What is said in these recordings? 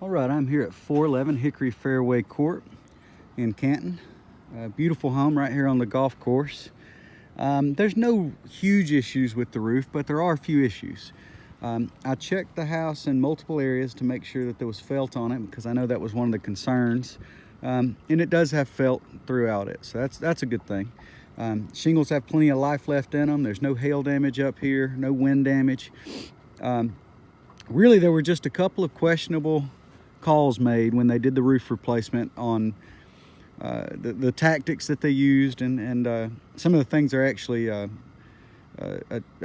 All right, I'm here at 411 Hickory Fairway Court in Canton. A beautiful home right here on the golf course. There's no huge issues with the roof, but there are a few issues. I checked the house in multiple areas to make sure that there was felt on it, because I know that was one of the concerns. And it does have felt throughout it, so that's a good thing. Shingles have plenty of life left in them. There's no hail damage up here, no wind damage. Really, there were just a couple of questionable calls made when they did the roof replacement on the tactics that they used, and some of the things are actually a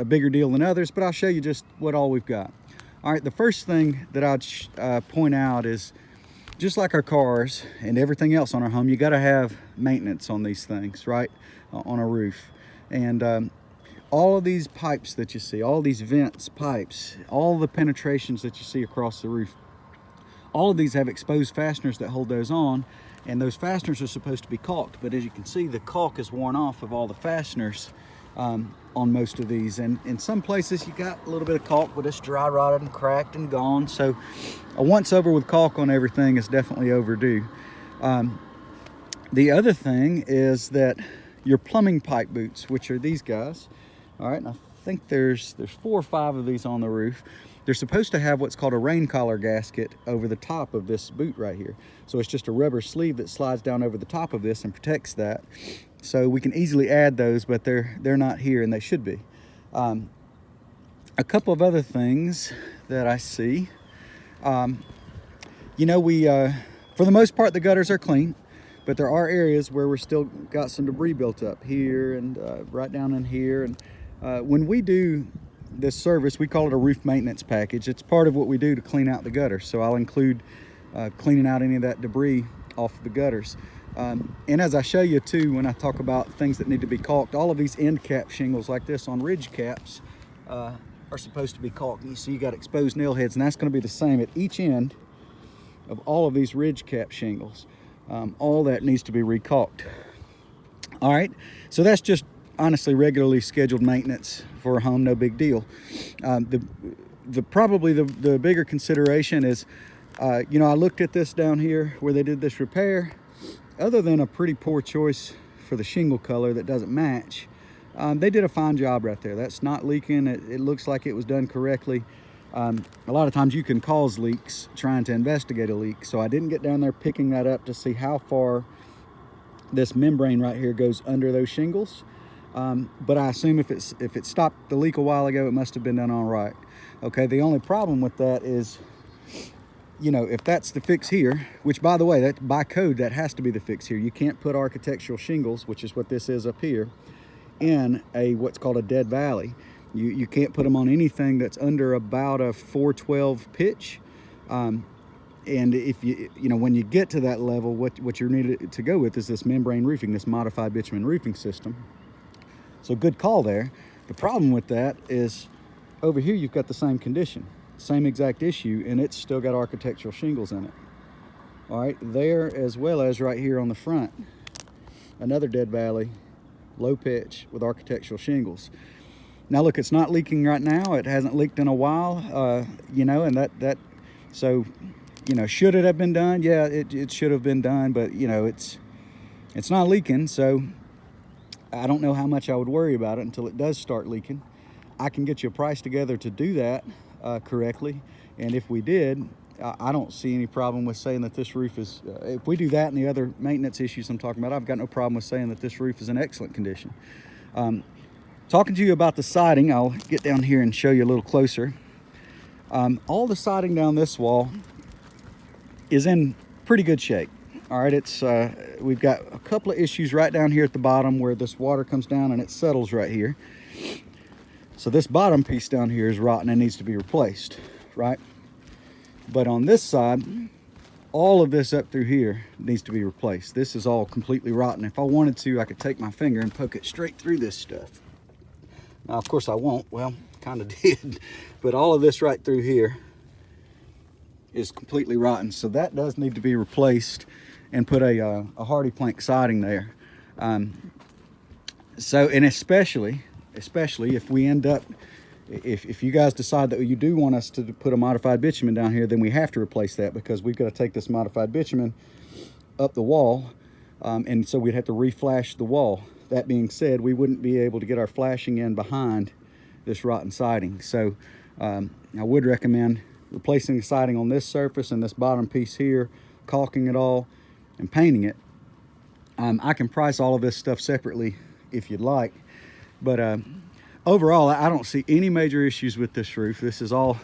bigger deal than others, but I'll show you just what all we've got. All right, the first thing that I'd point out is, just like our cars and everything else on our home, you got to have maintenance on these things, right, on a roof. And all of these pipes that you see, all these vents, pipes, all the penetrations that you see across the roof, all of these have exposed fasteners that hold those on, and those fasteners are supposed to be caulked, but as you can see, the caulk is worn off of all the fasteners on most of these, and in some places you got a little bit of caulk, but it's dry rotted and cracked and gone. So a once over with caulk on everything is definitely overdue. The other thing is that your plumbing pipe boots, which are these guys, all right, and I think there's 4 or 5 of these on the roof. They're supposed to have what's called a rain collar gasket over the top of this boot right here. So it's just a rubber sleeve that slides down over the top of this and protects that. So we can easily add those, but they're not here, and they should be. A couple of other things that I see. You know, for the most part, the gutters are clean, but there are areas where we're still got some debris built up here and right down in here. And when we do this service, we call it a roof maintenance package. It's part of what we do to clean out the gutters. So I'll include cleaning out any of that debris off the gutters. And as I show you too, when I talk about things that need to be caulked, all of these end cap shingles like this on ridge caps are supposed to be caulked. You see you got exposed nail heads, and that's going to be the same at each end of all of these ridge cap shingles. All that needs to be recaulked. All right, so that's just honestly regularly scheduled maintenance for a home, no big deal. Probably the bigger consideration is, you know, I looked at this down here where they did this repair. Other than a pretty poor choice for the shingle color that doesn't match, they did a fine job right there. That's not leaking. It looks like it was done correctly. A lot of times you can cause leaks trying to investigate a leak, so I didn't get down there picking that up to see how far this membrane right here goes under those shingles. But I assume if it stopped the leak a while ago, it must have been done all right. Okay, the only problem with that is, you know, if that's the fix here, which by the way, that by code, that has to be the fix here. You can't put architectural shingles, which is what this is up here, in what's called a dead valley. You can't put them on anything that's under about a 412 pitch. And if you know, when you get to that level, what you're needed to go with is this membrane roofing, this modified bitumen roofing system. So good call there. The problem with that is over here you've got the same condition, same exact issue, and it's still got architectural shingles in it. All right, there as well as right here on the front, another dead valley, low pitch with architectural shingles. Now look, it's not leaking right now. It hasn't leaked in a while, you know, and so, you know, should it have been done? Yeah, it should have been done, but you know, it's not leaking, so I don't know how much I would worry about it until it does start leaking. I can get you a price together to do that correctly, and if we did, I don't see any problem with saying that this roof is, if we do that and the other maintenance issues I'm talking about, I've got no problem with saying that this roof is in excellent condition. Talking to you about the siding, I'll get down here and show you a little closer. All the siding down this wall is in pretty good shape. All right, we've got a couple of issues right down here at the bottom where this water comes down and it settles right here. So this bottom piece down here is rotten and needs to be replaced, right? But on this side, all of this up through here needs to be replaced. This is all completely rotten. If I wanted to, I could take my finger and poke it straight through this stuff. Now, of course I won't. Well, kind of did. But all of this right through here is completely rotten. So that does need to be replaced and put a hardy plank siding there. So, and especially if we end up if you guys decide that you do want us to put a modified bitumen down here, then we have to replace that, because we've got to take this modified bitumen up the wall, and so we'd have to reflash the wall. That being said, we wouldn't be able to get our flashing in behind this rotten siding. So I would recommend replacing the siding on this surface and this bottom piece here, caulking it all and painting it. I can price all of this stuff separately if you'd like, but overall, I don't see any major issues with this roof. This is all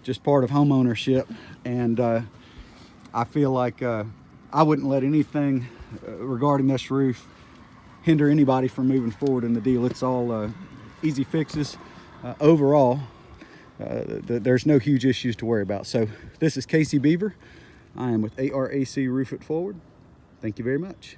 just part of home ownership, and I feel like I wouldn't let anything regarding this roof hinder anybody from moving forward in the deal. It's all easy fixes. Overall, there's no huge issues to worry about. So this is Casey Beaver. I am with ARAC Roof It Forward. Thank you very much.